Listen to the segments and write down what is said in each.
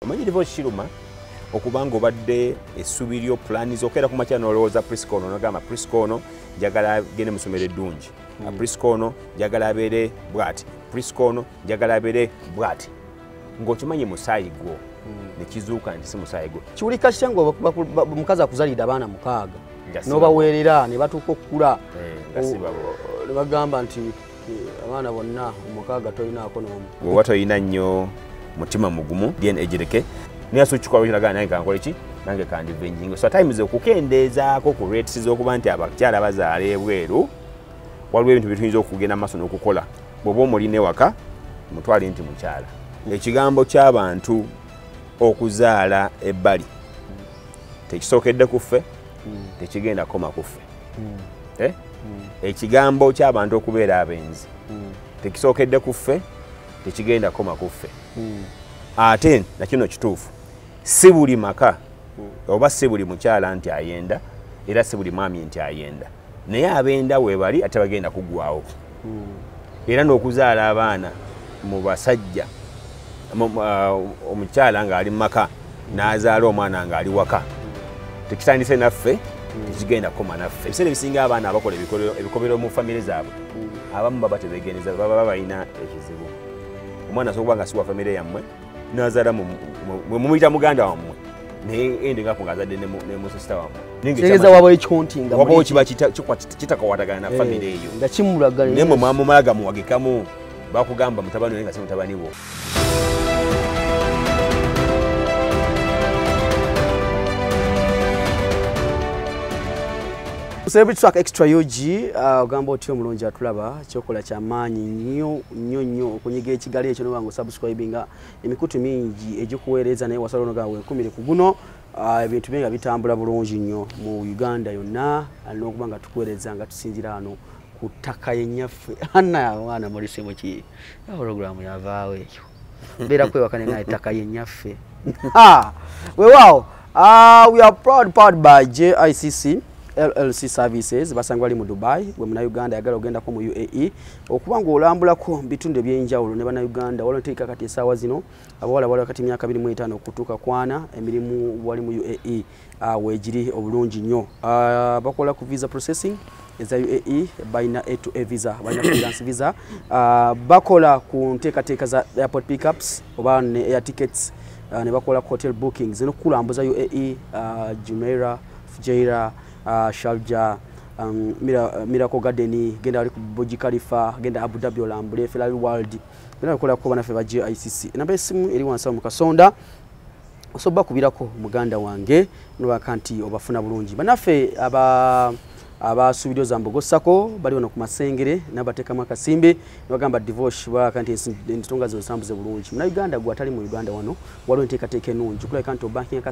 omanyi divorce kiruma okubanga obadde essubi lyo plani zokera ku makya nolowooza priscono nogamba priscono njagala gende musomero eddungi priscono njagala abeere bwati priscono njagala abeere bwati ng'okimanyi Musayi gwo nekizuuka nti si Musayi gwo kiwulika kitya omukazi akuzalidde abaana 6 n'obaweerera ne batuuka okukula ne bagamba nti abaana bonna 6 tolinaako n'omu bw'oba tolina nnyo mutima mugumu DNA egireke niyasukikwa winaga nange kankola ki nange kandive njingo so times okukendeezaako ku rates z'okuba nti abakyala bazaala ebweru waliwo ebintu bituyinza okugenda maaso n'okukola bw'oba omulina ewaka mutwale nti mukyala ekigambo ky'abantu okuzaala ebbali tekisookedde ku ffe tekigenda koma ku ffe ekigambo ky'abantu okubeera abenzi tekisookedde ku ffe tekigenda koma ku ffe ate nakino kituufu si buli maka oba si buli mukyala nti ayenda era si buli mwami nti ayenda naye abenda weebali ate bagenda kuggwawo era n'okuzaala abaana mu basajja omukyala ng'ali mu maka n'azaala omwana ng'ali waka tekitandise naffe tekigenda koma naffe ebiseera ebisinga abaana abakola ebikobero mu famire zaabwe abamu baba tebegeneza baba balina ekizibu omwana asobola okuba nga si wa famire yammwe n'azaala mumuyita muganda wammwe naye ende ngako ng'azadde ne musisita wammwe tegeeza wabawo ekikontinga wabawo kiba kitakakwatagana na famire eyo nga kimulagala naye mwe mwamumala gamuwagikamu bakugamba mutabani naye nga si mutabani wo Celebrity Track Extra UG ogamba otyo omulungi atulaba kyokola kyamaanyi nnyo okunyiga ekigali ekyo nobango subscribinga emikutu mingi egikuweereza naye wasala onoga wenkumire ku guno ebintu binga bitambula bulungi nnyo mu Uganda yonna alina okuba nga tukuweereza nga tusinzira wano ku ttaka yennyaffe anna abaana mulisemu ki program yavaawo ekyo mbeera kwewakane naye ttaka yennyaffe weewaawo we are proud powered by JICC LLC services basanga bali mu Dubai gwe muna Uganda yagala ogenda ko mu UAE okubanga olambulako bitunde byenjawulo ne bana Uganda walonteeka kati esaawa zino abawala bali wakati myaka 25 okutuuka kwana emirimu wali mu UAE wejiri obulungi nnyo bakola ku visa processing eza UAE baina A to A visa baina freelance visa bakola ku nteekateeka za airport pickups oba ne air tickets ne bakola hotel bookings no kulambuza UAE Jumeirah Fujairah Sharjah Miracle Garden genda ali ku Burj Khalifa genda Abu Dhabi olambule Ferrari World genda kola ko bana fe ba GICC namba esimu eri wansa mu Kasonda osoba kubirako muganda wange no bakanti obafuna bulungi banafe aba studio za Mbogosako bali wano ku Masengere nabateka makasimbe bagamba divorce bakanti entonga zo sambuze bulungi muna Uganda gwa tali mu Uganda wano walo nteekateeka ennungi kula kanti banking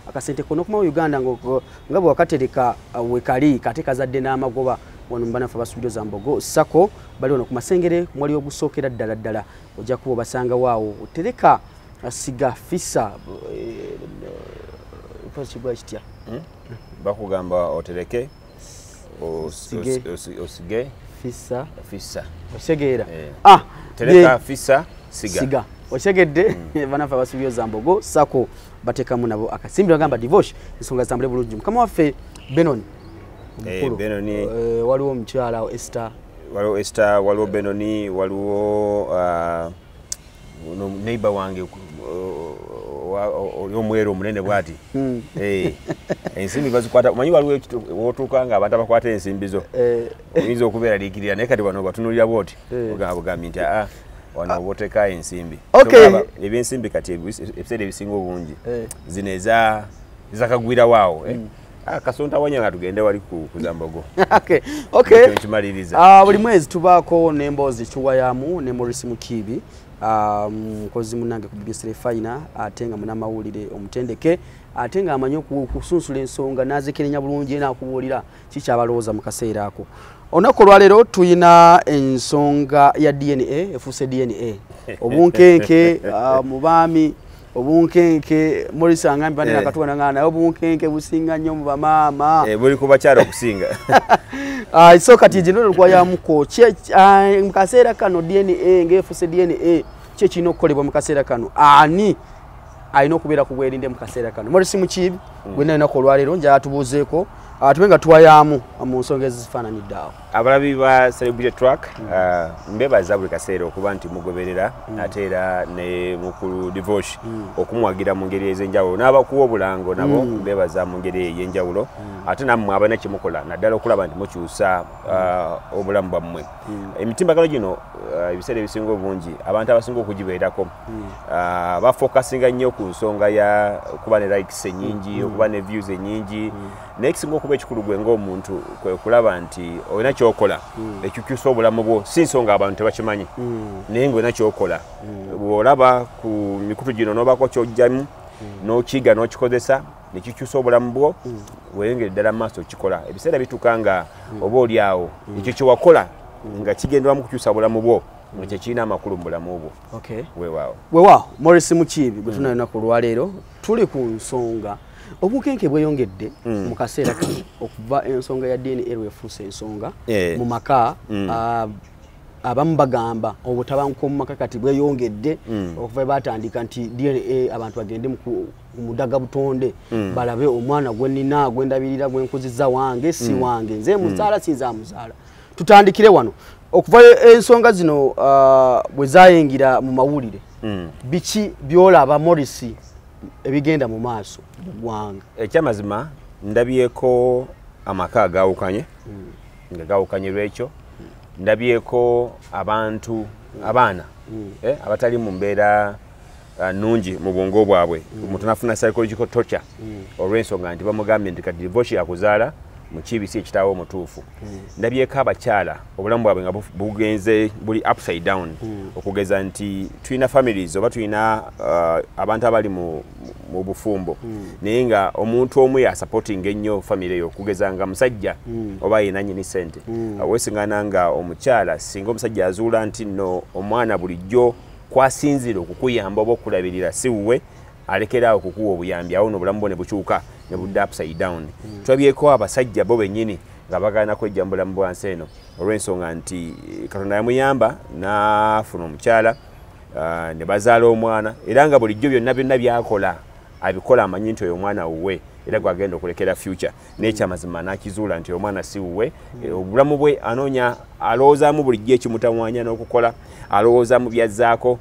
akasente kono kuma Uganda ngabo wakatereka wekali kateeka zadde n'amagoba wano mbanafe aba studio za Mbogosako bali wano ku Masengere mwali ogusookera ddala ojja kuba basanga waawo otereka asiga fisa possible kitya bakugamba otereke osige fisa osegeera tereka fisa siga osegedde banafa basubyo za Mbogosako batekamu nabo akasimbi bagamba divorce ensonga zambule bulungi mukama waffe Benoni Benoni waliwo omukyala Esther waliwo Benoni waliwo neighbor wange oli omweru omunene bwati ensimbi bazikwata omanyi waliwo wotuuka nga abantu abakwata ensimbi zo oyinza okubeera liikirira naye kati bano batunulira bwoti ogambye nti wano obooteka ensimbi ebyensimbi kati ebiseera ebisinga obungi zino ezakagwira waawo Kasonta wanya nga tugende wali kuza Mbogo buli mwezi tubaako n'emboozi tuwayamu ne Morris Mukibi mukozi munange ku BBC Refina ate nga muna mawulire omutendeke ate nga amanyi okusunsula ensonga nazikenenya bulungi n'akubuulira kikyabalowooza mu kaseera ako olunaku olwaleero tuyina ensonga ya DNA efuuse DNA obunkenke mu baami obunkenke Morris angambi bane nakatuwana ngana obunkenke businga nnyo mu bamaama buli ku bakyala okusinga so kati jino kwa ya muko mu kaseera kano DNA ngefuuse DNA kye kino kolebwa mu kaseera kano ani alina okubeera ku bwerinde mu kaseera kano. Morris Mukiibi gwenna alina ku olwaleero njala tubuuzeeko tube nga tuwayaamu mu nsonga ezifaananidde awo. Abalabi ba Celebrity Track mbebaza buli kaseera okuba nti mugoberera ate era ne mukulu divorce okumuwagira mu ngeri ez'enjawulo n'abakuwa obulango nabo mbebaza mu ngeri ey'enjawulo ate nammwe abalina kyemukola naddala okulaba nti mukyusa obulamu bwammwe. Emitimbagano gino ebiseera ebisinga obungi abantu abasinga okugibeerako bafokasinga nnyo ku nsonga ya kuba ne likes ennyingi okuba ne views ennyingi nekisinga okuba ekikulu gwe ng'omuntu kwe kulaba nti olina kyokola ekikyusa obulamu bwo si nsonga abantu tebakimanyi naye ng'olina kyokola bw'olaba ku mikutu gino n'obaako ky'ojjamu n'okiga n'okikozesa nekikyusa obulamu bwo weeyongere ddala mu maaso okikola ebiseera bituuka nga oba oli awo ekyo kye wakola nga kigenderamu kukyusa obulamu bwo nga kyekirina amakulu mu bulamu bwo. Weewaawo Morris Mukiibi gwe tunalina ku lwaleero tuli ku nsonga obukenke bweyongedde mu kaseera kano okuva ensonga ya DNA efuuse ensonga mu maka abamu bagamba obutabanguko mu maka kati bweyongedde okuva batandika nti DNA abantu bagende mu mudaga butonde balabe omwana gwe nina gwendabirira gwenkuzizza wange si wange nze muzaala sinza muzaala. Tutandikire wano okuva ensonga zino bwe zayingira mu mawulire biki byolaba Morris ebigenda mu maaso gwanga? Ekyamazima ndabyeko amaka agawukanye nga gawukanye lwekyo ndabyeko abantu abaana abatali mu mbeera nungi mu bwongo bwabwe mutunafuna psychological torture olw'ensonga nti bamugambye nti kati divorce yakuzaala Mukiibi si ekitaawo mutuufu. Ndabyeko abakyala obulamu bwabwe nga bugenze buli upside down okugeza nti tulina families oba tulina abantu abali mu bufumbo naye nga omuntu omu yasupporting ennyo family eyo okugeza nga musajja oba yina nnyini ssente weesiŋŋana nga omukyala singa omusajja azuula nti nno omwana bulijjo kwasinzira okukuyamba oba okulabirira si wuwe alekeraawo okukuwa obuyambi awo n'obulamu bwo ne bukyuka ne budde upside down. Tulabyeko abasajja bo bennyini nga bagaana kwejja mu bulamu bwansi eno olw'ensonga nti Katonda yamuyamba n'afuna omukyala ne bazaala omwana era nga bulijjo byonna byonna byakola abikola amanyi nti oyo omwana wuwe era gwagenda okulekera future n'ekyamazima n'akizuula nti omwana si wuwe obulamu bwe anoonya alowoozaamu bulijjo ekimutamwanya n'okukola alowoozaamu byazzaako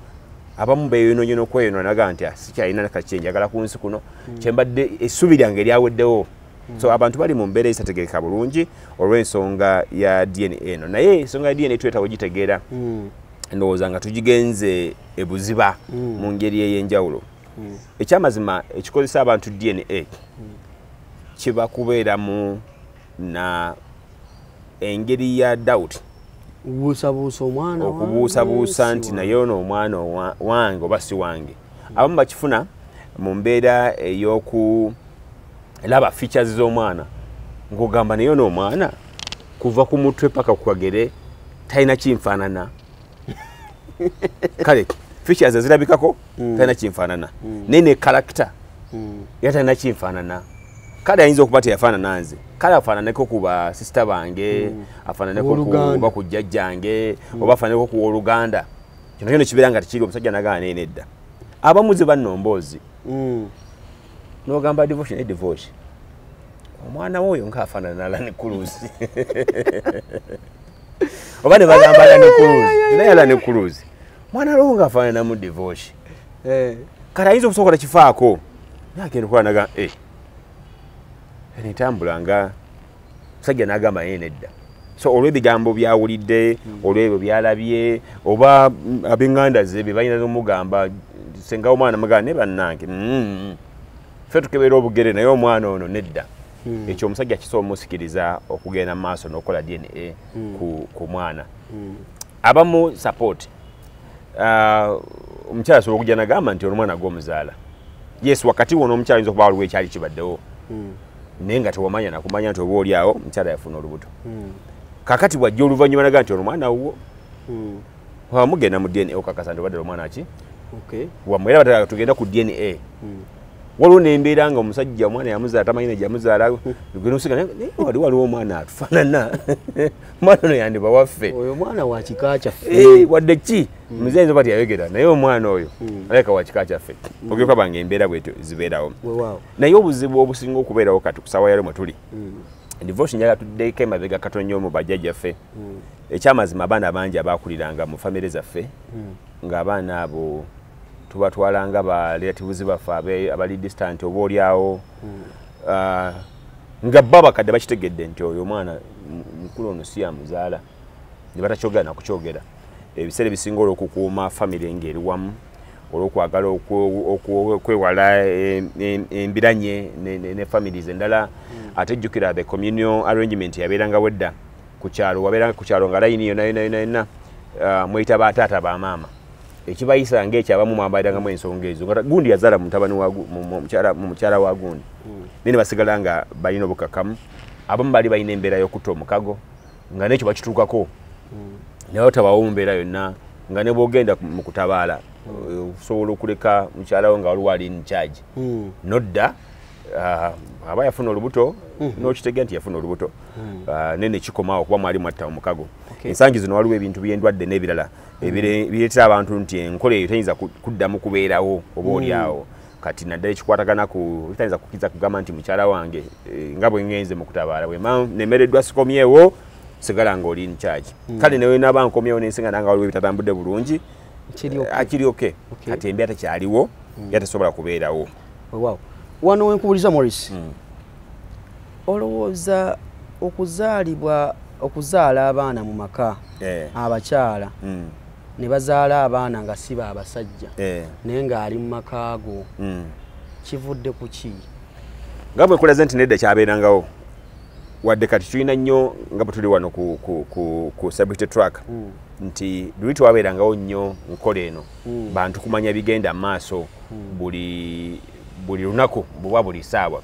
abamu beeyonoonyono okweyonoona naga nti sikyalina nakakye njagala ku nsi kuno kyembadde essubi lyange lyaweddewo. So abantu bali mu mbeera esategeeka bulungi olw'ensonga ya DNA eno naye ensonga ya DNA twetaawo gitegeera ndowooza nga tugigenze ebuziba mu ngeri ey'enjawulo. Ekyamazima ekikozesa abantu DNA kiba kubeeramu na engeri ya doubt buusabuusa omwana okubuusabuusa nti naye ono omwana wange oba si wange. Abamu bakifuna mu mbeera ey'okulaba features z'omwana ng'ogamba naye ono omwana kuva ku mutwe paka ku kagere talina kinfaanana kale features ezirabikako talina kinfaanana naye ne character era talina kinfaanana. Kale ayinza okuba teyafaanana nze kale afaananeko ku basisita bange afaananeko kuba ku jjajjange oba afaananeko ku Oluganda kino kyona kibeera nga tekiri omusajja nagana naye nedda. Abamu ze bannomboozi n'ogamba divorce ne divorce omwana woyo ng'afaanana Alan Cruz oba ne bagamba Alan Cruz naye Alan Cruz mwana lowo ng'afaanana mu divorce kale ayinza okusookola kifaako naye agenda okukola naga nitambula nga musajja n'agamba naye nedda. So olw'ebigambo byawulidde olw'ebyo byalabye oba ab'eŋŋanda ze bye balina n'omugamba senga omwana mugamba ne bannange ffe tukebeera obugere naye omwana ono nedda. Ekyo omusajja kisobola omusikiriza okugenda mu maaso n'okukola DNA ku mwana. Abamu support omukyala asobola okujja n'agamba nti omwana gw'omuzaala yes wakati wono omukyala ayinza okuba waliwo ekyali kibaddewo naye nga tewamanya nakumanya nti oba oli awo omukyala yafuna olubuto kakati bwajja oluvannyuma naga nti ono mwana wuwo wamugenda mu DNA okakasa nti obadde omwana ki wamwe era batala tugenda ku DNA waliwo n'embeera nga omusajja omwana yamuzaala tamanyi ne gyamuzaala gwe n'osiga naye waliwo omwana atufaanana omwana ono yandiba waffe oyo mwana wa kika kyaffe wadde ki muzenzo bati yayogera naye omwana oyo aleka wakika kyaffe ogyoka bange embeera bweto zibeerawo naye obuzibu obusinga okubeerawo kati kusawa yalo mwe tuli divorce njaga tuddeeko emabega katono mu bajjajjaffe ekyamazima abaana bangi abaakuliranga mu famire zaffe ng'abaana abo tubatwalanga ba relatives baffe abali distant oba olyawo nga baba bakadde bakitegedde nti oyo omwana mukulu ono si yamuzaala ne batakyogera nakukyogera ebiseera ebisinga olw'okukuuma famire ng'eri wamu olw'okwagala okwewala embiranye ne families endala ate jjukira the communal arrangement yabeeranga wedda ku kyalo wabeeranga ku kyalo nga layini yonna mweyita bataata bamaama ekibayisa ng'ekyo abamu mwambayirangamu ensonga ezo gundi yazaala mutabani mu mukyala wa gundi naye ne basigala nga balina obukakamu abamu bali balina embeera y'okutta omukago nga n'ekyo bakituukako naye otabawo mu mbeera yonna nga ne bw'ogenda mu kutabaala osobola okuleka mukyalawo nga waliwo ali in charge nodda aba yafuna olubuto n'okitegera nti yafuna olubuto nene kikomawo kuba mwali mwatta omukago ensangi zino waliwo ebintu by'endwadde n'ebirala bireetera abantu nti enkola eyo tayinza kuddamu kubeerawo oba olyawo kati naddala ekikwatagana ku tayinza kukkiriza kugamba nti mukyala wange nga bwe ngenze mu kutabaala bwe nemereddwa sikomyewo sigala ng'oli in charge kale newe naba nkomyewo n'ensinga nanga waliwo ebitatambudde bulungi akiri oke kati embeera tekyaliwo yatasobola kubeerawo wano wenkubuliza Morris olowooza okuzaala abaana mu maka abakyala ne bazaala abaana nga si baabasajja naye ng'ali mu maka ago kivudde ku ki nga bwe nkulaze nti nedda kyabeerangawo wadde kati tulina nnyo nga bwe tuli wano ku celebrity track nti luli tewabeerangawo nnyo nkola eno bantu kumanya bigenda mu maaso buli lunaku buba buli ssaawa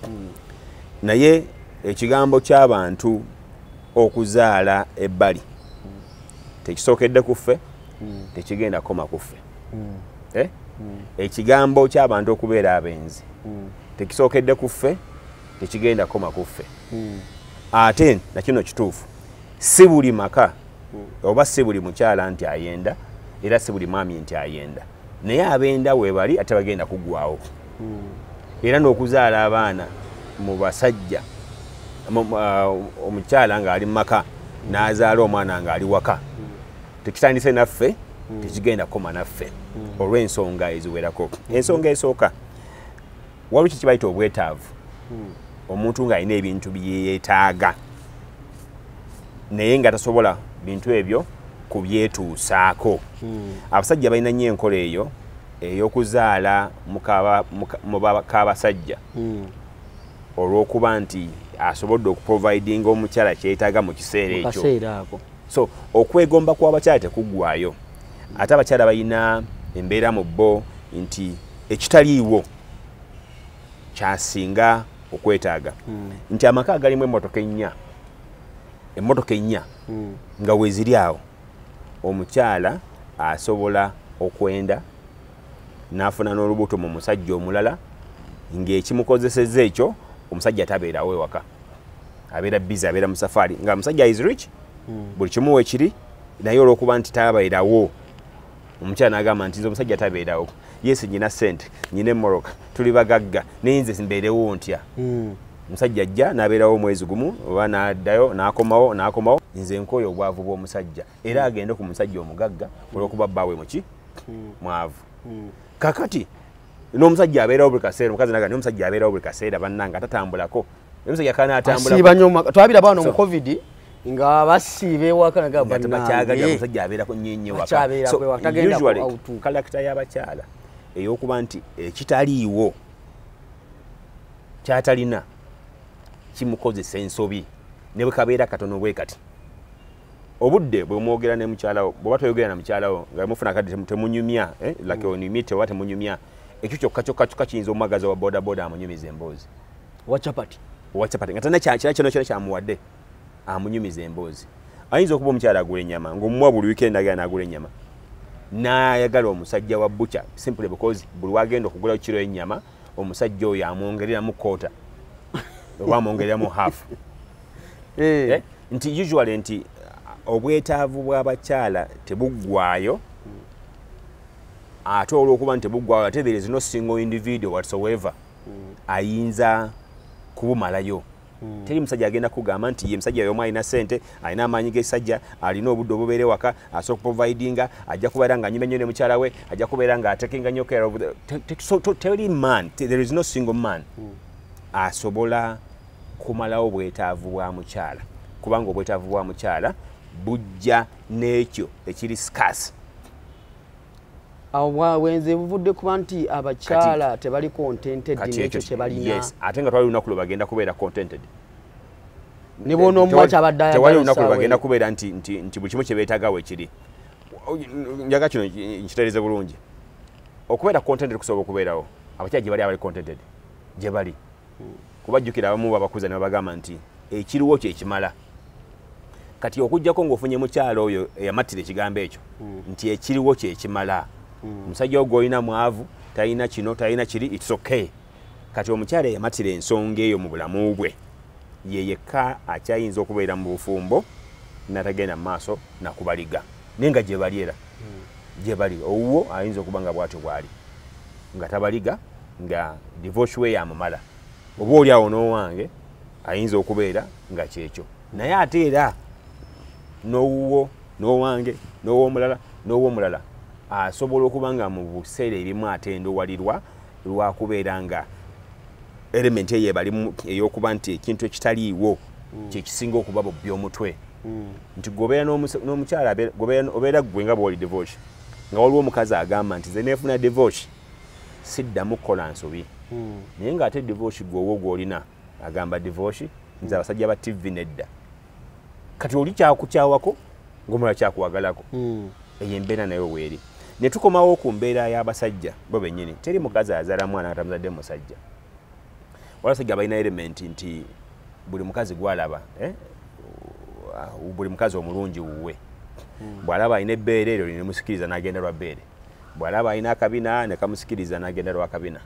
naye ekigambo ky'abantu okuzaala ebbali tekisookedde ku ffe tekigenda koma ku ffe ekigambo ky'abantu okubeera abenzi tekisookedde ku ffe tekigenda koma ku ffe ate nakino kituufu si buli maka oba si buli mukyala nti ayenda era si buli mwami nti ayenda naye abenda weebali ate bagenda kuggwawo era n'okuzaala abaana mu basajja omukyala ng'ali mu maka n'azaala omwana ng'ali waka tekitandise naffe tekigenda koma naffe olw'ensonga eziwerako ensonga esooka waliwo kiki bayita obwetaavu omuntu ng'alina ebintu byeyeetaaga naye nga tasobola bintu ebyo kubyetuusaako abasajja balina nnyo enkola eyo ey'okuzaala mu bak'abasajja olw'okuba nti asobodde okuprovidinga omukyala kyeyetaaga mu kiseera ekyo so okwegomba kw'abakyala tekuggwayo ate abakyala balina embeera mu bo nti ekitaliiwo kyasinga okwetaaga nti amaka agalimu emmotoka ennya nga weeziri awo omukyala asobola okwenda n'afuna n'olubuto mu musajja omulala ng'ekimukozesezza ekyo omusajja tabeerawo ewaka abeera busy abeera mu safaari nga omusajja is rich buli kimu weekiri naye olw'okuba nti tabeerawo omukyala n'agamba nti nze omusajja tabeerawo yesi nyina ssente nyina emmoroka tuli bagagga naye nze mbeerewo ntya omusajja ajja n'abeerawo omwezi gumu oba n'addayo n'akomawo nze nkooye obwavu bw'omusajja era agende ku musajja omugagga olw'okuba bbaawe muki mwavu kakati n'omusajja abeerawo buli kaseera omukazi naga n'omusajja abeerawo buli kaseera bannanga tatambulako omusajja kana atambulako twabira baano mu covid nga basiiba ewaka nagamba bakyagaja omusajja abeerako nnyo waka usually kalakita y'abakyala ey'okuba nti ekitaliiwo kyatalina kimukozesa ensobi ne bwe kabeera katono bwe kati obudde bwe mwogera ne mukyalawo bw'oba toyogera na mukyalawo nga mufuna kati temunyumya like onimite oba temunyumya ekyo kyokka kiyinza omumagaza wa bodaboda amunyumiza emboozi owa chapati nga tana kino kyamuwadde amunyumiza emboozi ayinza okuba omukyala agula ennyama ng'omuwa buli weekend agenda n'agula ennyama n'ayagala omusajja wa butcher simply because buli wagenda okugula kiro ennyama omusajja oyo amwongereramu kota oba amwongereramu half nti usually nti obwetaavu bw'abakyala tebuggwaayo ate olw'okuba nti tebuggwawo ate there is no single individual whatsoever ayinza kubumalayo. Teri musajja agenda kugamba nti ye musajja y'omu alina ssente, alina amaanyi g'essajja, alina obudde obubeere waka, asobola kuprovidinga, ajja kubeera nga anyumya nnyo ne mukyala we, ajja kubeera nga atekinga nnyo care of teri man, there is no single man asobola kumalawo obwetaavu bwa mukyala, kubanga obwetaavu bwa mukyala bujja n'ekyo ekiri scarce. Wenze buvudde kuba nti abakyala tebali contented n'ekyo kye balina. Yes, ate nga twali lunaku lwe bagenda kubeera contented. Ne bona omwacha abadde tewali lunaku lwe bagenda kubeera nti buli kimu kye beetaaga weekiri. Njaga kino nkitereeze bulungi. Okubeera contented kusobola okubeerawo. Abakyala gye bali abali contented. Gye bali. Kubajjukira abamu babakuza ne babagamba nti ekiriwo kye kimala. Kati okujjako ng'ofunye mukyala oyo eyamattira ekigambo ekyo nti ekiriwo kye kimala. Musajja ogwo olina mwavu, talina kino, talina kiri, it's okay. Kati omukyala eyamattira ensonga eyo mu bulamu bwe ye yekka akyayinza okubeera mu bufumbo n'atagenda mu maaso nakubaliga. Naye nga gye bali era gye bali owuwo ayinza okuba nga bw'atyo bw'ali nga tabaliga nga divorce we yamumala. Oba oli awo n'owange ayinza okubeera nga kyekyo. Naye ate era n'owuwo n'owange n'ow'omulala n'ow'omulala asobola okuba nga mu buseera ebimu atendowalirwa lwa kubeera nga element eyo ebalimu ey'okuba nti ekintu ekitaliiwo kyekisinga okuba bobbi omutwe. Nti gobeera n'omukyala obeera gwe nga bw'oli divorce nga waliwo omukazi agamba nti nze neefuna divorce siddamu kukola nsobi. Naye ng'ate divorce gweowo gw'olina agamba divorce nze abasajja ba TV nedda. Kati oli kyakukyawako ng'omulala kyakuwagalako. Eyo embeera nayo weeri. Ne tukomawo ku mbeera y'abasajja bo bennyini. Teri mukazi azaala mwana atamuzadde musajja. Abasajja balina element nti buli mukazi gwalaba buli mukazi omulungi wuwe. Bw'alaba alina ebbeere eryo linemusikiriza n'agenda lwa bbeere. Bw'alaba alina akabina ne kamusikiriza n'agenda lwa kabina.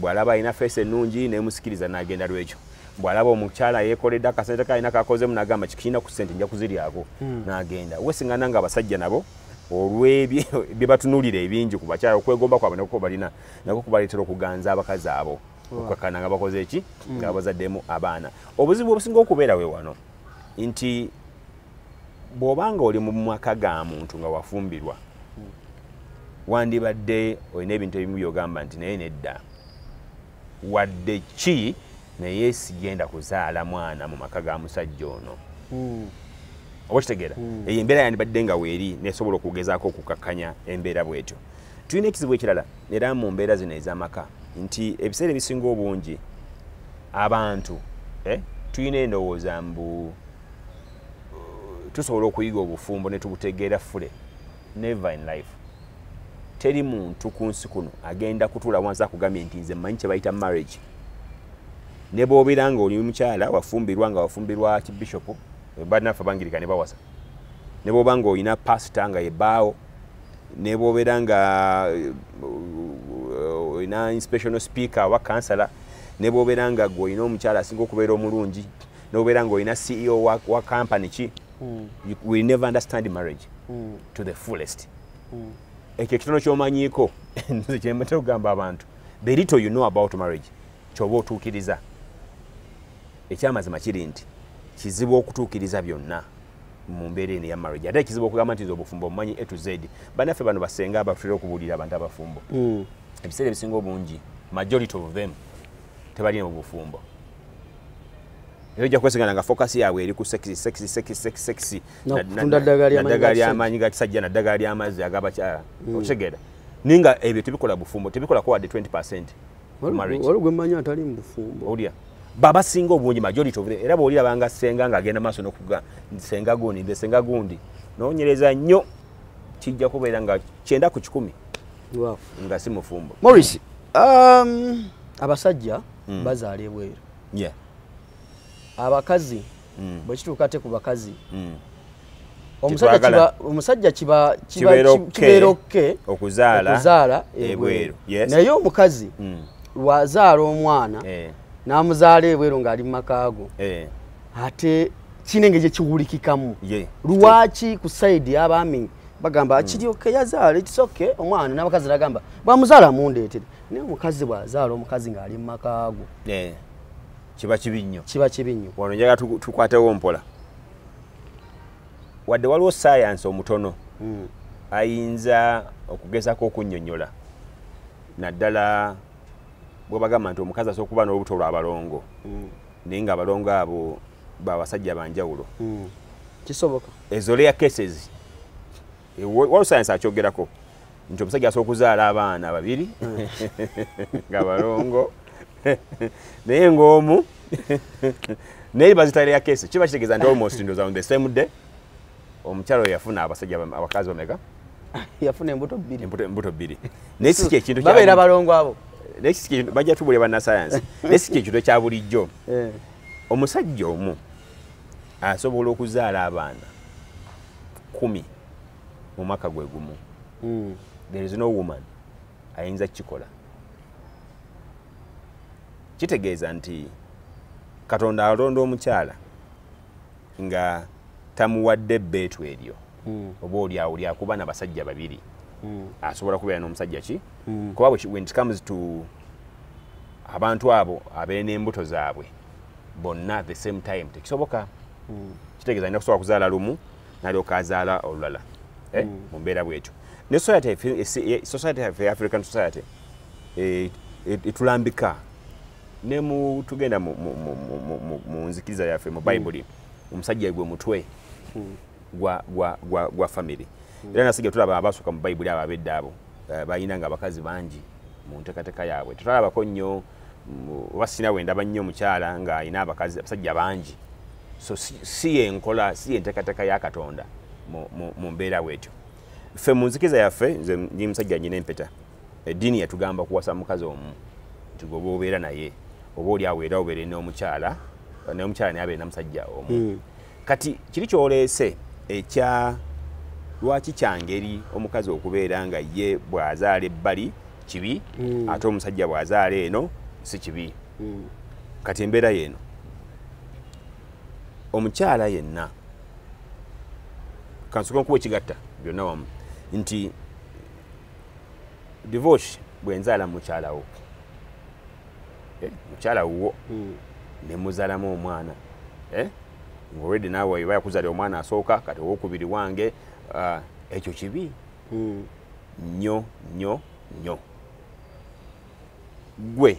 Bw'alaba alina feesi ennungi nemusikiriza n'agenda lw'ekyo. Bw'alaba omukyala yeekoledde akasente kalina kakozemu n'agamba kikirina ku ssente nja kuziryako n'agenda. Wesingana nga abasajja nabo olw'ebyo bye batunuulira ebingi ku bakyala okwegomba kwabwe nako balina nako kubaleetera okuganza abakazi abo okukakana nga bakoze eki nga bazaddemu abaana. Obuzibu obusinga okubeera we wano nti bw'obanga oli mu maka ga muntu nga wafumbirwa wandibadde olina ebintu ebimu by'ogamba nti naye nedda wadde ki naye sigenda kuzaala mwana mu maka ga musajja ono. Oba kitegeera eyo embeera yandibadde nga weeri nesobola okugezaako okukakkanya embeera bwetyo. Tulina ekizibu ekirala era mu mbeera zino ez'amaka nti ebiseera ebisinga obungi abantu tulina endowooza mbu tusobola okuyiga obufumbo ne tubutegeera fule. Never in life. Teri muntu ku nsi kuno agenda kutuula wansi akugambye nti nze mmanyi kye bayita marriage. Ne bw'obeera nga oli mukyala wafumbirwa nga wafumbirwa kibishopu banaffe abangirikane bawasa. Ne bw'oba nga olina pasita nga yebbaawo. Ne bw'obeera nga olina inspectional speaker wa kansala. Ne bw'obeera nga gwe olina omukyala asinga okubeera omulungi. Ne bw'obeera nga olina CEO wa company ki. You will never understand marriage to the fullest. Ekyo kitono ky'omanyiiko nze kye mbatera okugamba abantu. The little you know about marriage ky'oba otuukiriza. Ekyamazima kiri nti kizibu okutuukiriza byonna mu mbeera eno ya marriage. Ate kizibu okugamba nti nze obufumbo omumanyi A to Z. Bannaffe bano basenga abatulira okubuulira abantu abafumbo. Ebiseera ebisinga obungi majority of them tebalina mu bufumbo. Era ojja kwesengana nga focus yaabwe eri ku sexy naddagala ly'amaanyi ga kisajja naddagala ly'amazzi ag'abakyala. Okitegeera ninga ebyo tebikola bufumbo tebikolako wadde 20% ku marriage. Waliwo gwe mmanyi atali mu bufumbo. Olya baba singa obungi majority of them. Era bw'olira banga senga ng'agenda maaso n'okuga senga gundi nze senga gundi noonyereza nnyo kijja kubeera nga 9 ku 10 nga si mufumbo. Maurice, abasajja bazaala ebweru. Abakazi bwe kituuka ate ku bakazi omusajja kibeera okke okuzaala ebweru. Naye omukazi lwazaala omwana n'amuzaala ebweru ng'ali mu makaago ate kino engeri gye kiwulikikamu. Lwaki ku sayidi y'abaami bagamba kiryoke yazaala ekisoke omwana n'abakazi bagamba bwamuzaala mundeetere naye omukazi bw'azaala omukazi ng'ali mu makaago kiba kibi nnyo wano njagala tukwatewo mpola wadde waliwo sayansi omutono ayinza okugezako okunnyonnyola naddala bwe bagamba nti omukazi asobola okuba n'olubuto lw'abalongo naye ng'abalongo abo babasajja banjawulo kisoboka ezo rare cases waliwo sayansi akyogerako nti omusajja asobola okuzaala abaana babiri ng'abalongo naye ng'omu naye bazita rare cases kiba kitegeeza nti almost ndoza on the same day omukyalo yafuna abasajja abakazi bameka yafuna embuto bbiri naye si kyekintu babeera balongo abo bajja tubulya bannasayansi naye si kyekintu ekya bulijjo omusajja omu asobola okuzaala abaana 10 mu mwaka gwe gumu there is no woman ayinza kukikola kitegeeza nti Katonda alonda omukyala nga tamuwadde bbeetu eryo oba oliawo lyakuba n'abasajja babiri asobola kubeera n'omusajja ki kuba when it comes to abantu abo abeere n'embuto zaabwe bonna at the same time tekisoboka kitegeeza alina kusobola kuzaala lumu n'alyoka azaala olulala mu mbeera bwetyo ne society yaffe African society etulambika ne tugenda mu nzikiriza yaffe mu Bible omusajja gwe mutwe gwa family era nasajja tulaba abasooka mu Bible abo abedde abo bayina nga abakazi bangi mu nteekateeka yaabwe tetulabako nnyo oba sina wendaba nnyo omukyala ng'ayina abasajja bangi so si yenkola si yenteekateeka ya Katonda mu mbeera bwetyo ffe mu nzikiriza yaffe nze ndi musajja nyina empeta eddiini yatugamba kuwasa mukazi omu nti gwe obeera naye oba oli awo era obeere n'omukyala naye omukyala naye abeere na musajja omu kati kiri kyoleese ekya lwaki kyangeri omukazi okubeera nga ye bw'azaala ebbali kibi ate omusajja bw'azaala eno si kibi kati embeera yeeno omukyala yenna kansoka nkuba ekigatta byonna wamu nti divorce bwenzaala mukyalawo mukyala wuwo ne muzaalamu omwana ng'olwedde naawe eba yakuzaala omwana asooka kati owokubiri wange ekyo kibi nnyo nnyo nnyo gwe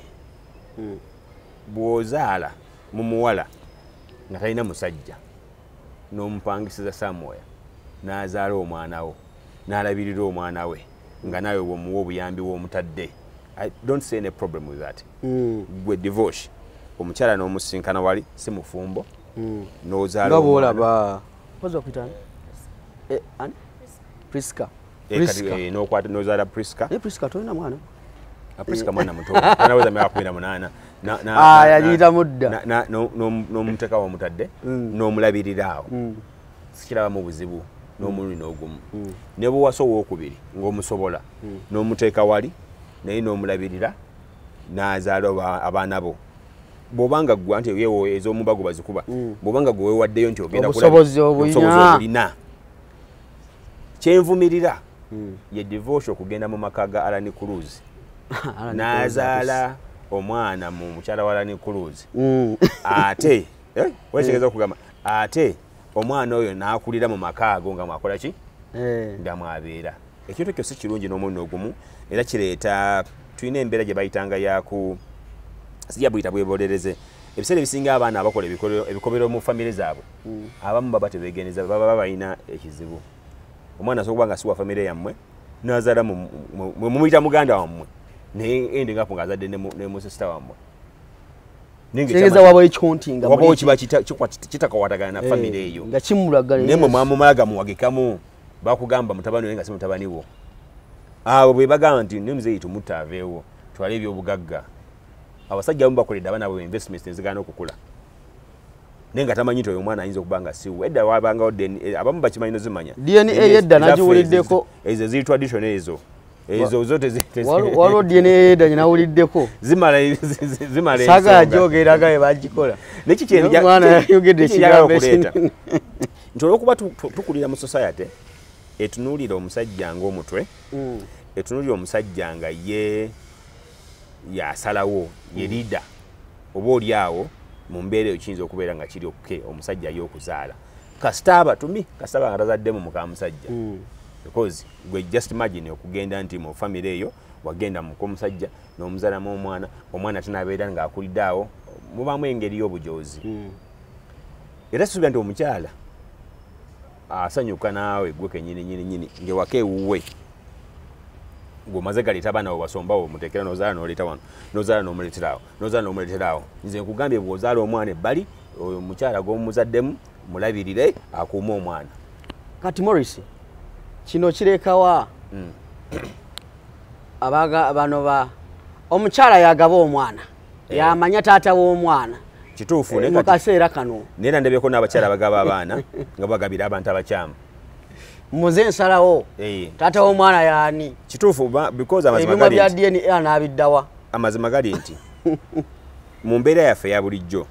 bw'ozaala mu muwala nga talina musajja n'omupangisiza somewhere n'azaala omwana wo n'alabirira omwana we nga nawe bw'omuwa obuyambi bw'omutadde I don't see any problem with that gwe divorce omukyala n'omusinkana wali si mufumbo n'ozaala omwana Priska n'ozaala Priska Priska tolina mwana Priska mwana muto anaweza miaka 18 yajiyita mudda n'omuteeka w'omutadde n'omulabirira awo sikirabamu buzibu n'omulundi n'ogumu ne bw'owasa owookubiri ng'omusobola n'omuteeka wali naye n'omulabirira n'azaala abaana bo bw'obanga ggwa nti yewo ez'omubago bazikuba bw'obanga gwe weewaddeyo nti ogenda obusobozi obulina kyenvumirira ye divorce okugenda mu maka ga Alani Cruz n'azaala omwana mu mukyala wa Alani Cruz ate weekitegeeza okugamba ate omwana oyo n'akulira mu maka ago nga mwakola ki nga mwabeera ekintu ekyo si kirungi n'omulundi ogumu era kireeta tulina embeera gye bayitanga yaku sijja buyita bwebollereze ebiseera ebisinga abaana abakola ebikobero mu famire zaabwe abamu baba tebeegeneza baba balina ekizibu omwana asobola okuba nga si wa famire yammwe n'azaala mumuyita muganda wammwe naye endi ngapo ng'azadde ne musisita wammwe kitegeeza wabawo ekyontinga wabawo kiba kitakakwatagana na famire eyo nga kimulagala naye mwe mwamumala gamuwagikamu bakugamba mutabani we nga si mutabani wo abo bwe bagamba nti ne muzeeyi tumutta aveewo twale ebyobugagga abasajja abamu bakoledde abaana bwe investments nezigaana okukula naye nga tamanyi nti oyo omwana ayinza okuba nga siwo edda wabangawo abamu bakimanyi nozimanya DNA yedda nagiwuliddeko ezo ziri tradition ezo zo waliwo DNA yedda nawuliddeko zimala saga ajoogeraga we bagikola omwana yayogedde ekigambo nti olwokuba tukulira mu society etunuulira omusajja ng'omutwe etunuulira omusajja nga ye yasalawo ye leader oba oli awo mu mbeera eyo kiyinza okubeera nga kiri okke omusajja y'okuzaala kasita abatumi kasita nga tazaddemu muka musajja because gwe just imagine okugenda nti mu family eyo wagenda muko musajja n'omuzaalamu omwana tanabeera ng'akulidde awo mubaamu engeri y'obujoozi era suubira nti omukyala asanyuka naawe gwe kenyini ngewaka ewuwe ng'omaze galeeta abaana bo basombawo muteekera n'ozaala n'oleeta wano n'ozaala n'omuleetera awo nze nkugambye bw'ozaala omwana ebbali oyo omukyala gw'omuzaddemu mulabirire akuuma omwana. Kati Morris kino kirekawa bano omukyala yagaba omwana yamanya taata w'omwana kituufu mu kaseera kano naye ndabyeko n'abakyala bagaba abaana nga bagabira abantu abakyamu muze nsalawo taata w'omwana yaani kituufu because ebyuma bya DNA n'abiddawa amazima gali nti mu mbeera yaffe ya bulijjo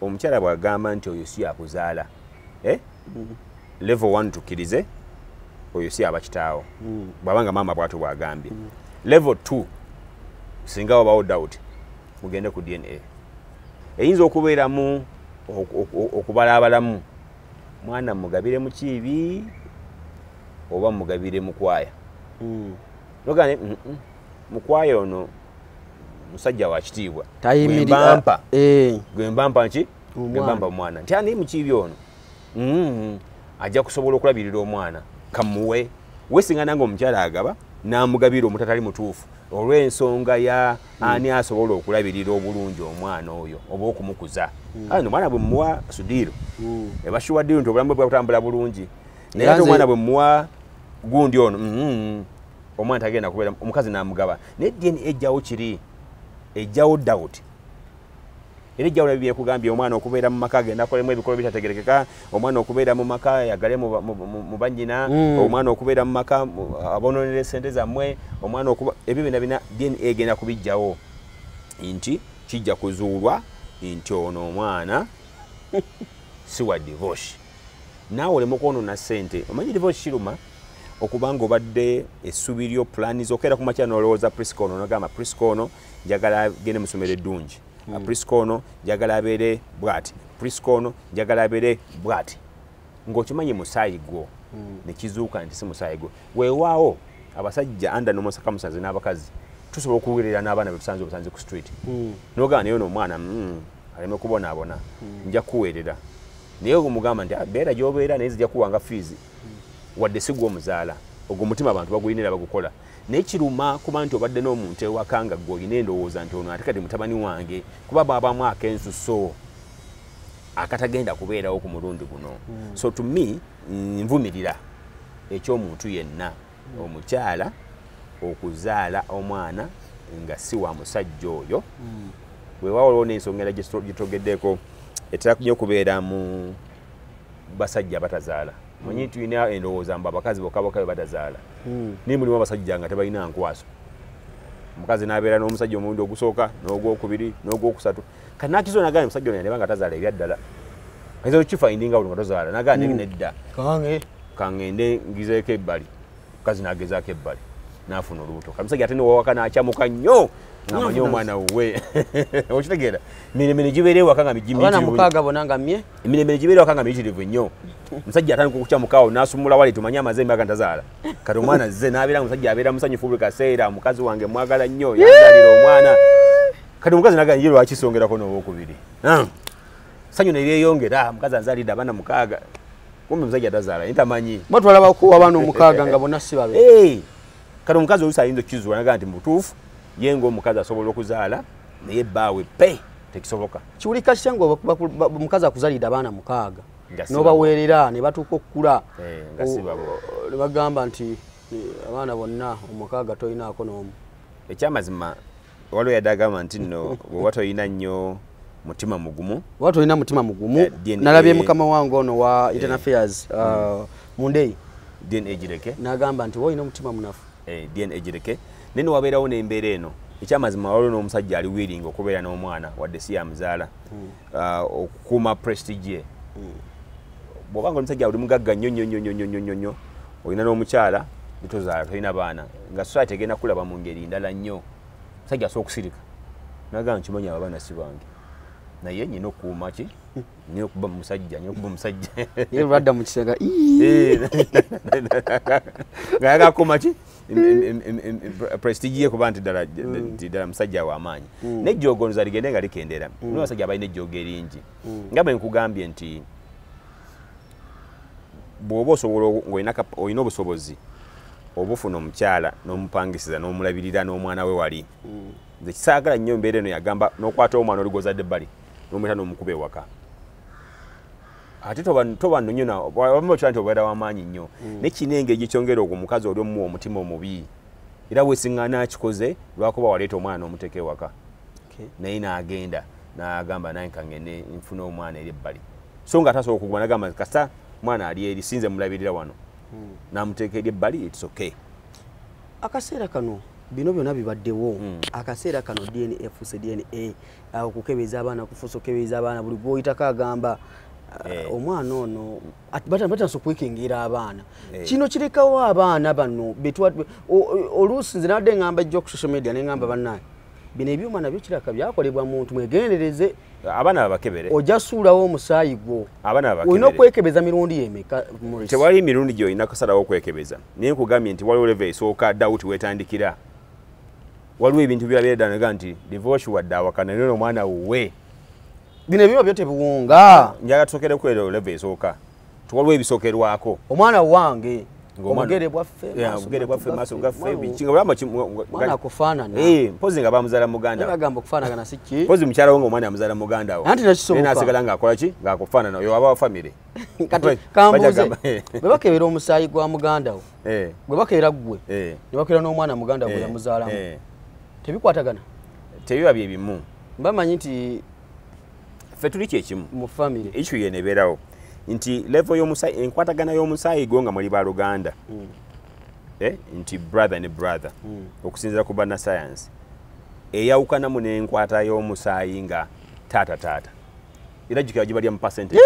omukyala bw'agamba nti oyo si akuzaala level 1 tukkirize oyo si abakitaawo bw'abanga maama bw'atyo bw'agambye level 2 singa wabawo doubt mugende ku DNA eyinza okubeeramu okubalaabalamu mwana mugabire mu kiibi oba mugabire mukwaya nogane mukwaya ono musajja wa kitiibwa gwembampa nki gwembampa mwana nti ani mukiibi ono ajja kusobola okulabirira omwana kamuwe wesinga nange omukyala agaba n'amugabira omutatali mutuufu olw'ensonga ya ani asobola okulabirira obulungi omwana oyo oba okumukuza ano omwana bwe mmuwa sudiiro ebashuwa ddiiro nti obulamu bwe bwakutambula bulungi naye ate omwana bwe mmuwa gundi ono omwana tagenda kubeera omukazi n'amugaba naye DNA ejjawo kiri ejjawo doubt era ejjawo nabyo byekugambye omwana okubeera mu maka agenda akolemu ebikolwa bitategerekeka omwana okubeera mu maka yagale mu bannyina omwana okubeera mu maka aboononera sente zammwe omwana okuba ebyo byonna bina DNA egenda kubijjawo nti kijja kuzuulwa nti ono omwana si wa divorce naawe olemu okwonoona ssente omanyi divorce kiruma okubanga obadde essubi lyo pulani zokeera ku makya n'olowooza priscono nogamba priscono njagala agende mu ssomero eddungi priscono njagala abeere bw'ati priscono njagala abeere bw'ati ng'okimanye Musayi gwo ne kizuuka nti si Musayi gwo weewaawo abasajja anda n'omusaka musanze n'abakazi tusobola okuwulirira n'abaana be tusanze obusanze ku street n'ogamba naye ono omwana aleme kubonaabona nja kuweerera naye omugamba nti beera gy'obeera naye zijja kuwanga fiizi wadde si gw'omuzaala ogwo mutima abantu baguyinira bagukola naye kiruma kuba nti obadde n'omuntu ewaka nga gwe olina endowooza nti ono ate kati mutabani wange kuba baabamu akensuso akatagenda kubeerawo ku mulundi guno so to me nvumirira ekyomuntu yenna omukyala okuzaala omwana nga si wa musajja oyo weewaawo olwo n'ensonga gitogeddeko etera nnyo okubeera mu basajja batazaala manyi tulina endowooza mbu abakazi bokka be batazaala naye mulimu abasajja nga tebalina nkwaso omukazi n'abeera n'omusajja omulundi ogusooka n'ogwokubiri n'ogwokusatu kati nakizo nagambye omusajja ono yandeba nga tazaala ebyaddala ayinza okukifayindinga buli nga tozaala nagambye nedda kangende ngizeeko ebbali omukazi n'agezaako ebbali n'afuna olubuto kati omusajja ate newawaka n'akyamuka nnyo ng'amanyi omwana wuwe okitegeera emirembe gibeera ewaka nga miyitirivu nnyo omusajja atandika okukyamukawo n'asumula wali tumanye amazembe aga ntazaala kati omwana zze n'abeera omusajja abeera musanyufu buli kaseera mukazi wange mwagala nnyo yazaalira omwana kati omukazi naga ye lwakisongerako n'owokubiri sanyu ne lyeyongera mukazi azaalidde abaana 6 kumbe omusajja tazaala naye tamanyi batwala bakuwa abaana 6 nga bonna si babe kati omukazi oluusi ayinza okukizuula naga nti mutuufu ye ng'omukazi asobola okuzaala naye bbaawe pe tekisoboka kiwulika kitya ng'omukazi akuzaalidde abaana 6 n'obaweerera ne batuuka okukula ne bagamba nti abaana bonna 6 toyinaako n'omu ekyamazima waliwo yadde agamba nti nno bw'oba toyina nnyo mutima mugumu oba tolina mutima mugumu nalabye mukama wange ono wa Internal Affairs Mundeyi DNA gireke n'agamba nti woolina omutima munafu DNA gireke naye wabeerawo n'embeera eno ekyamazima waliwo n'omusajja ali wiringa okubeera n'omwana wadde si yamuzaala okukuuma prestige ye bw'obanga omusajja oli mugagga nnyo olina n'omukyala litozaala tolina baana nga society egenda kulaba mu ngeri ndala nnyo musajja asobola okusirika nagamba nkimanyi abaana si bange naye nyina okukuuma ki nyina okuba musajja radda mu kisenga nga yaga kuuma ki prestige ye kuba nti ddala musajja w'amaanyi nejjoogonza ligende nga likendera n'abasajja abalina ejjoogo eringi nga bwe nkugambye nti bw'oba osobola olina obusobozi obufuna omukyala n'omupangisiza n'omulabirira n'omwana we wali nze kisaagala nnyo embeera eno yagamba n'okwata omwana oligozadde ebbali n'omweta n'omukuba ewaka ate toba nno nnyo nabamukyala nti obeera w'amaanyi nnyo nekina engeri gikyongera ogwo omukazi oli omuwa omutima omubi era weesiŋŋaana akikoze lwakuba waleeta omwana n'omuteeka ewaka naye n'agenda n'agamba naye kangende nfuna omwana eri ebbali so nga atasobola okugwa n'agamba kasita mwana ali eri sinze mulabirira wano n'amuteeka eri ebbali it's okay. Akaseera kano bino byonna bibaddewo akaseera kano DNA efuuse DNA okukebeza abaana kufuusa okukebeza abaana buli gw'oyitako agamba omwana ono batasobola okwekengeera abaana kino kirekawo abaana bano oluusi nze nabadde ngamba ejja ku social media neŋŋamba bannange bino ebyuma nabyo kiraka byakolebwa muntu mwegendereze abaana babakebere ojja suulawo omusaayi gwo olina okwekebeza mirundi emeka tewali mirundi gy'olina kusalawo okwekebeza naye nkugambye nti waliwo leva esooka dawuti weetandikira waliwo ebintu byabyeddanaga nti divorce wadde awakana neno omwana wuwe bino ebyuma byo tebiwunga njaga tusokere ku leva esooka tiwaliwo ebisookerwako omwana wange obugere bwaffe maaso gaffe mwana kufaanana mpozi nga bamuzaala muganda bagamba okufaanagana si ki mpozi mukyala wo nga omwana amuzaala muganda wo anti nakisoboka nasigala ng'akola ki ng'akufaanana oyo aba wa famire kati kambuuze bwe bakebera omusaayi gwa muganda wo bwe bakebera ggwe ne bakebera n'omwana muganda gwe yamuzaalamu tebikwatagana tebiba bye bimu mbamanyi nti ffe tuli kyekimu mu famire ekyo yenebeerawo nti level y'omusaayi enkwatagana y'omusaayi gwo nga muli baluganda nti brother ne brother okusinziira ku bannasayansi eyawukanamu n'enkwata y'omusaayi nga taata era jjukira gibalya mu percentage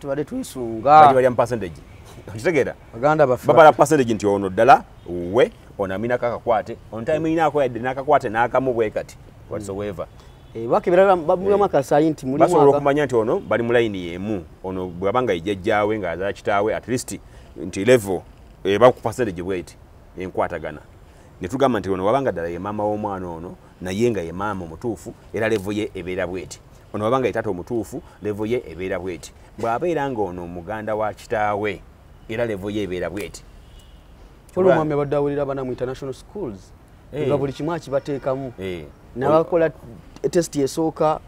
tubadde twisunga gibalya mu percentage okitegeera baganda baffe babala percentage nti ono ddala we ono aminako akakwate ono tayimuinaako yadde n'akakwate n'akamu bwe kati whatsoever bakebera bamakasaayi nti muli basobola okumanya nti ono bali mu layini y'emu ono bw'aba nga ijjajjaawe ng'azaala kitaawe at least nti level eba ku percentage bweti enkwatagana ne tugamba nti ono wabanga ddala ye maama w'omwana ono naye nga ye maama omutuufu era level ye ebeera bweti ono wabanga ye taata omutuufu level ye ebeera bweti bw'abeera nga ono muganda wa kitaawe era level ye ebeera bweti olwomwami abadde awulira abaana mu international schools nga buli kimu akibateekamu nabakola test esooka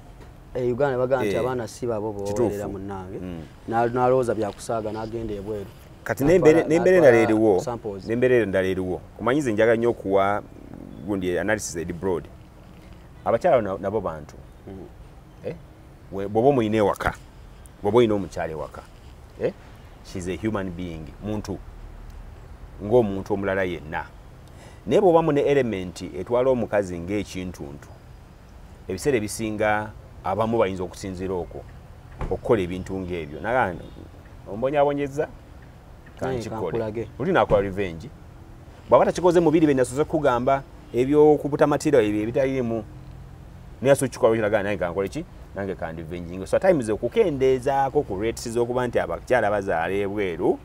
Uganda bagamba nti abaana si babo bowolera munnange n'alowooza byakusaaga n'agenda ebweru kati n'embeera endala eriwo kumanyize njaga nnyo okuwa gundi analysis eri broad abakyala nabo bantu bw'oba omuyina ewaka bw'oba oyina omukyala ewaka she's a human being muntu ng'omuntu omulala yenna naye bw'obamu ne elementi etwala omukazi ng'ekintuntu ebiseera ebisinga abamu bayinza okusinziira okwo okukola ebintu ng'ebyo naga ombonyabonyeza kankikole oli nakola revenge bw'aba takikoze mu biri byenasoze kugamba ebyokubutamatira ebyo ebitaliimu naye kikolo kiraga naye kankole ki nange kandi revenge so times okukendeezaako ku rates z'okuba nti abakyala bazaala ebweru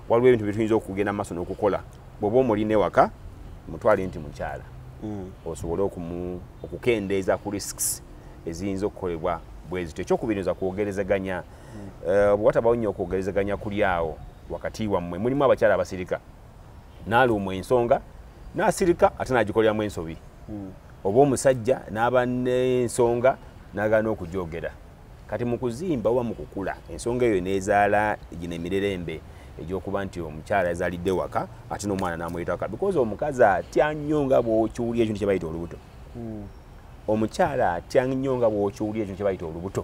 waliwo ebintu bituyinza okugenda maaso n'okukola bw'oba omulina ewaka mutwale nti mukyala osobole okukendeeza ku risks eziyinza okukolebwa bwezityo ekyokubiriza kwogerezaganya bwatabawo nnyo okwogerezaganya kuli awo wakati wammwe mulimu abakyala abasirika n'aluumwa ensonga n'asirika ate n'agikoleramu ensobi oba omusajja n'aba n'ensonga n'agaana okugyogera kati mu kuzimba oba mu kukula ensonga eyo n'ezaala gino emirerembe egyokuba nti omukyala yazaalidde waka ate n'omwana n'amuyita waka because omukazi atya nnyo nga bw'okiwulira ekintu kye bayita olubuto omukyala atya nnyo nga bw'okiwulira ekintu kye bayita olubuto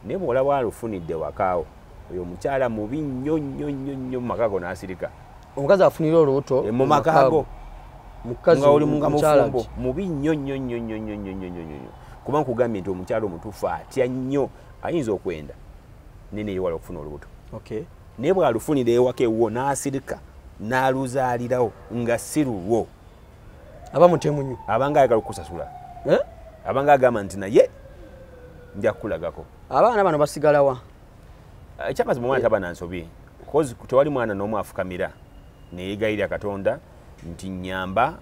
naye bw'olaba alufunidde wakaawo oyo omukyala mubi nnyo nnyo nnyo nnyo mu maka go n'asirika omukazi afunira olubuto mu maka go nga oli nga mufumbo mubi nnyo nnyo nnyo nnyo nnyo nnyo nnyo nnyo kuba nkugambye nti omukyala omutuufu atya nnyo ayinza okwenda nene yewala okufuna olubuto okay naye bw'alufunira ewaka ewuwo n'asirika n'aluzaalirawo nga si lulwo aba mutemunyu abanga ayagala okukusasula abanga agamba nti naye nja kukulagako abaana bano basigalawa ekyamazima omwana taba na nsobi kozi tewali mwana n'omu afukamira neyegayirira Katonda nti nyamba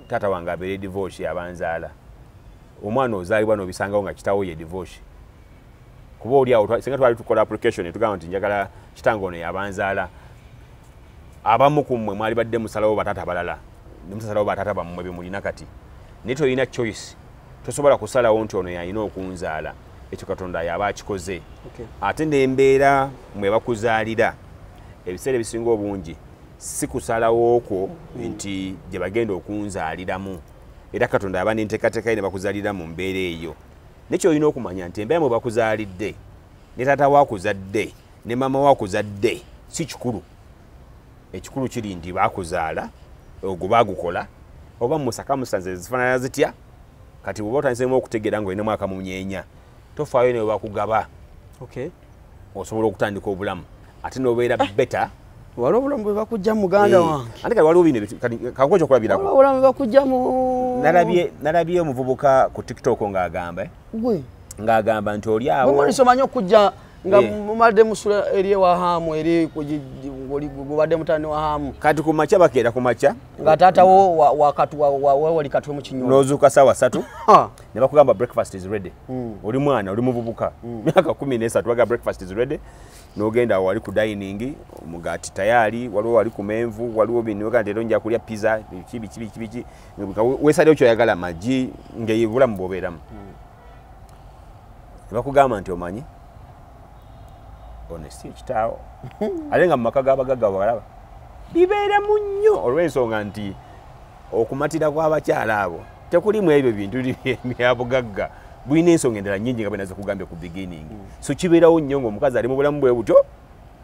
taata wange abeere divorce abanzaala omwana ozaalibwa n'obisangawo nga kitaawo ye divorce kuba oli awo singa twali tukola application tugamba nti njagala kitange ono yabanzaala abamu ku mmwe mwali badde musalawo bataata balala nemusalawo bataata bammwe bemulina kati naye tolina choice tosobola kusalawo nti ono yalina okunzaala ekyo Katonda yaba akikoze ate n'embeera mwe bakuzaalira ebiseera ebisinga obungi si kusalawo okwo nti gye bagenda okunzaaliramu era Katonda yaba n'enteekateeka ne bakuzaalira mu mbeera eyo nekyo olina okumanya nti embeera mwe bakuzaalidde ne taata waakuzadde ne maama waakuzadde si kikulu ekikulu kiri nti baakuzaala ogwo baagukola oba mu circumstances zifaanana zitya kati bw'oba otandisemu okutegeera ng'olina mwaka munyeenya tofaayo ne bakugaba osobola okutandika obulamu ate n'obeera beta wali obulamu bwe bakujja muganda wange ate kati waliwo bino kankokyo okulabirako obulamu bwe bakujja mu nalabye omuvubuka ku TikTok ng'agamba nti oli awo bwemaliso manyi okujja nga mumadde musula eri ewahamu eri gubadde mutani wahamu kati ku makya bakeera ku makya nga taatawo wali katwe mu kinyonyi n'ozuuka ssaawa 3 ne bakugamba breakfast is ready oli mwana oli muvubuka myaka 13 baga breakfast is ready n'ogenda awo wali ku dining omugaati tayali waliwo wali ku menvu waliwo bino ogenda leero nja kulya pizza biki weesaleo kyoyagala magi ng'ebulamu bw'obeeramu ne bakugamba nti omanyi honesty ekitaawo ate nga mu maka g'abagagga balaba bibeeramu nnyo olw'ensonga nti okumatira kw'abakyala abo tekulimu ebyo bintu byabugagga bulina ensonga endala nnyingi nga bwe naze kugambye ku beginning so kibeerawo nnyo ng'omukazi ali mu bulamu bwe butyo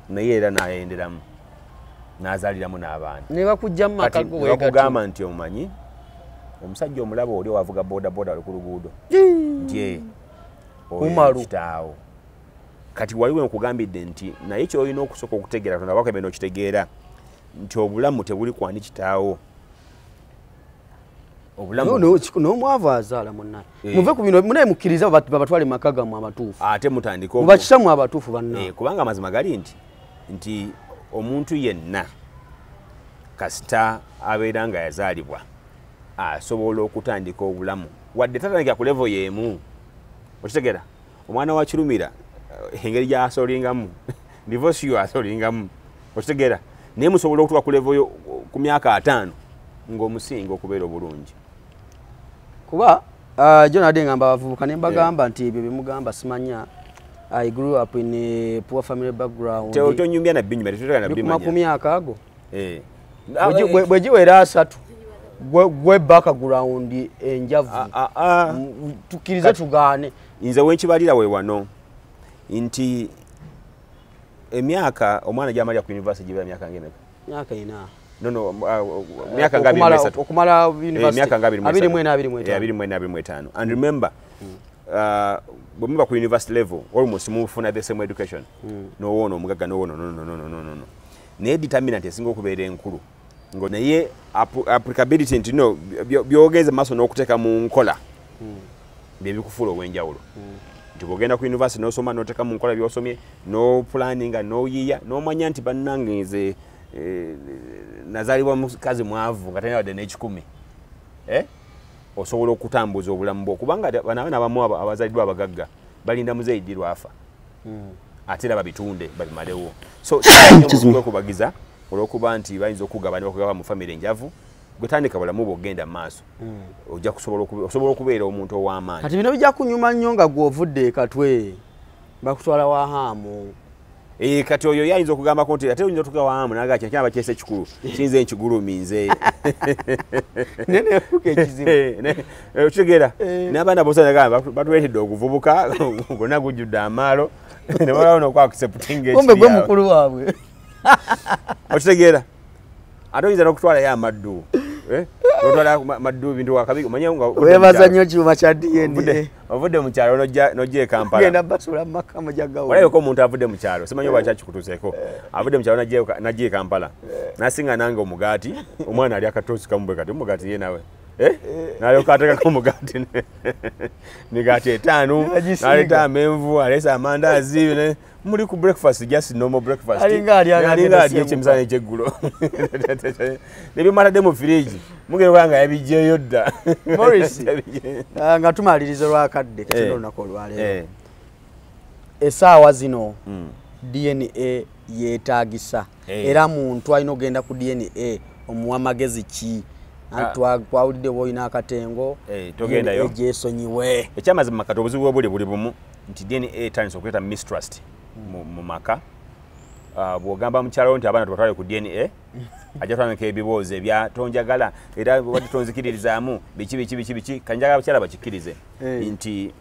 naye era n'ayenderamu n'azaaliramu n'abaana ne bakujja mu maka go bakugamba nti omumanyi omusajja omulaba oli owavuga bodaboda ali ku luguudo nti kumalu kitaawo kati waliwo nkugambidde nti naye kyolina okusooka okutegeera Katonda bakembe n'okitegeera nti obulamu tebuli kwani kitaawo obulamu n'omwavu azaala munnaye muve ku bino munaye mukkiriza babatwale mu maka gammwe amatuufu ate mutandika mubakisamu abatuufu banna kubanga amazima gali nti omuntu yenna kasita abeera nga yazaalibwa asobola okutandika obulamu wadde tatandika ku levo y'emu okitegeera omwana wa kirumira engeri gy'asolingamu divorce yo asolingamu okitegeera naye musobola okutuuka ku levo yo ku myaka 5 ng'omusinga okubeera obulungi kuba jonade ngamba abavubuka ne mbagamba nti ebyo bimugamba simanya I grew up in a poor family background tonyumbya na binyuma tetotera na bimanya ku myaka ago bwe giwera 3 gwe background enjavu tukirize tugaane nze wenkibalira we wano nti emyaka omwana gy'amalira ku university gibeera myaka ngemeka myaka ina no myaka ngabi mesatu okumala university myaka ngabi 24 and remember bwe muba ku university level almost mufuna the same education no wono omugaga no wono no naye determinant esinga okubeera enkulu ngo naye applicability nti no byogeze maaso n'okuteeka mu nkola bye bikufuula obw'enjawulo nti bw'ogenda ku university n'osoma n'oteeka mu nkola by'osomye no planninga n'oyiiya n'omanya nti bannange nze nazaalibwa mukazi mwavu nga talina wadde n'ekikumi osobola okutambuza obulamu bwo kubanga banaabana abamu abazaaliddwa abagagga balinda muzeeyidi lwafa ate era babitunde babimalewo so okubagiza olw'okuba nti bayinza okugaba ne bakugaba mu famire enjavu gwetandika bulamu bw'ogenda mu maaso ojja osobola okubeera omuntu ow'amaanyi kati bino bijja kunyuma nnyo nga gw'ovudde katwe bakutwala wahamu kati oyo yayinza okugambako nti ate oyinza otuuka wahamu naga kino kyaba kyesa ekikulu kiyinza enkigulumiinze okitegeera n'abaana bosa nagamba batuleetedde okuvubuka gonna gujjudde amaalo ne balawo n'okwakiseputinga kumbe gwe mukulu waabwe okitegeera ate oyinza n'okutwalayo amaddu Notwala maddu bintu wakabi manya nga webaza nnyo kyuma kya DNA. Ovudde mu kyalo nojje Kampala. Genda basula maka mujagawo. Walayo ko omuntu avudde mu kyalo simanyi oba kyakikutuseeko. Avudde mu kyalo najje Kampala. Nasinga nange omugaati omwana ali akatosi kamubwe kati omugaati ye nawe. Nalyo kateka ko mugaati migati 5 naleta amenvu alesa amandazi muri ku breakfast just normal breakfast alinga ali ekyemisana ekyeggulo nebi mara demo fridge muge wanga yabijeyo dda Morris nga tumalirizo lwakadde kitono nakolwa lero esaawa zino DNA yetaagisa era muntu alina ogenda ku DNA omuwa magezi ki twawulidde bw'olina akatengo togendayo egyesonyiwe ekyamazima kati obuzibu buli bumu nti DNA etandise okuleeta mistrust mu maka bw'ogamba mukyalo nti abaana tubatwale ku DNA ajja twaneka ebibuuzo ebya tonjagala era wadde tonzikiririzaamu biki kanjagala abakyala bakikkirize nti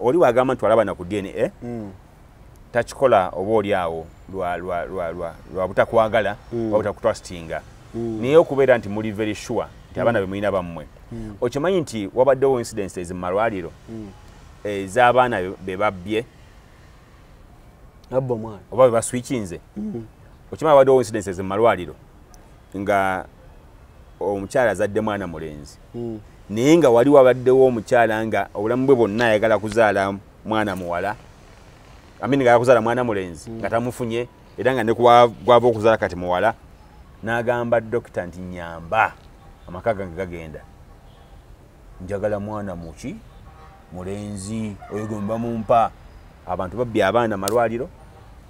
oli wagamba nti walabana ku DNA takikola oba oli awo lwa butakwagala oba butakutrustinga naye okubeera nti muli very sure nti abaana bemulina bammwe okimanyi nti wabaddewo incidences mu malwaliro ez'abaana be babbye oba be baswitchinze okimanyi wabaddewo incidences mu malwaliro nga omukyala azadde mwana mulenzi naye nga wali wabaddewo omukyala nga obulamu bwe bwonna ayagala kuzaala mwana muwala amini nga kuzaala mwana mulenzi nga tamufunye era nga ne gwava okuzaala kati muwala n'agamba dokita nti nyamba amaka gange gagenda njagala mwana muki mulenzi oyo gwe bamumpa abantu babbye abaana malwaliro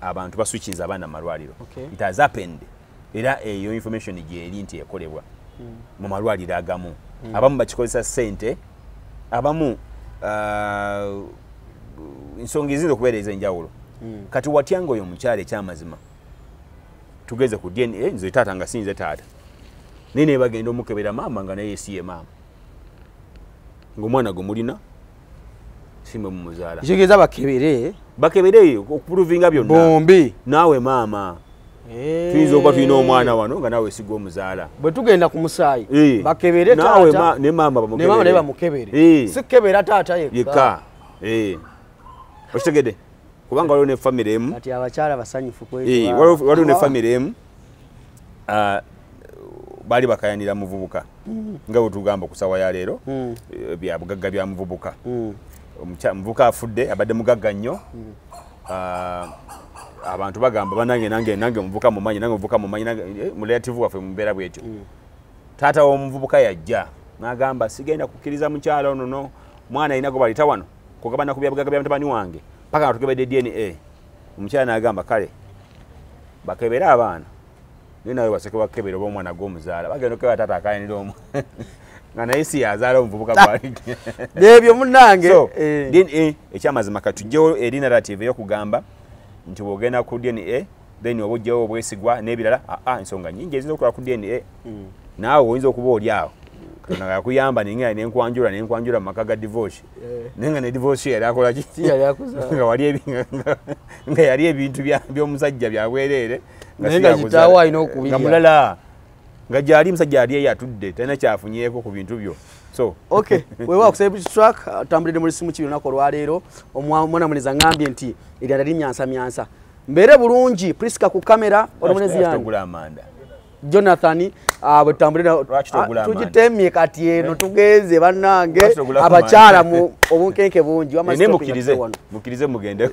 abantu baswitchinze abaana malwaliro it has happened era eyo information gyeri nti ekolebwa mu malwaliro agamu abamu bakikozesa ssente abamu ensonga ezinza okubeera ez'enjawulo kati watyanga oyo omukyala ekyamazima tugeze ku DNA nze taata nga sinze taata nene bagenda omukebera maama nga naye siye maama ng'omwana gwe mulina simwe mumuzaala kitegeeza bakebere okuprovinga byonna bombi naawe maama tuyinza okuba tulina omwana wano nga naawe siga omuzaala bwe tugenda ku Musayi bakebere taata ne maama bamukebere si kukebera taata yekka okitegedde kubanga waliwo ne famire emu kati abakyala basanyufu waliwo ne famire emu baali bakayanira muvubuka nga bwe tugamba ku ssaawa ya leero bya bugagga bya muvubuka muvubuka afudde abadde mugagga nnyo abantu bagamba banange nange muvubuka mumanyi nange muvubuka mumanyi mu relative waffe mumbeera bwetyo taata w'omuvubuka yajja n'agamba sigenda kukkiriza mukyala ono no mwana alina gwe balita wano kugamba nakubya bugagga bya mutabani wange paka nga tukebedde DNA omukyala n'agamba kale bakebere abaana naye nawe baseke bakebere oba omwana gw'omuzaala bagenda okebera taata akayanira omu nga naye si yazaala omuvubuka gwali nebyo munnange DNA ekyamazima katujjewo eri narrative ey'okugamba nti bw'ogenda ku DNA then oba ojjawo obwesigwa n'ebirala ensonga nyingi eziyinza okukola ku DNA naawe oyinza okuba oli awo katonda nga yakuyamba nenkwanjula mu maka ga divorce naye nga ne divorce yali akola ki nga yali ebintu by'omusajja byabwereere nga mulala nga gyali musajja ali eyo atudde talina kyafunyeeko ku bintu byo so wewa ku celebrity track tambulidde mu lisimu ki lunaku olwaleero omwana munezi aŋŋambye nti eryala linnyansamyansa mbeere bulungi Priska ku kamera olomunezi yange Jonathan bwe tambulira tugitemye kati eno tugenze bannange abakyala mu obunkeke bungi mukirize mugende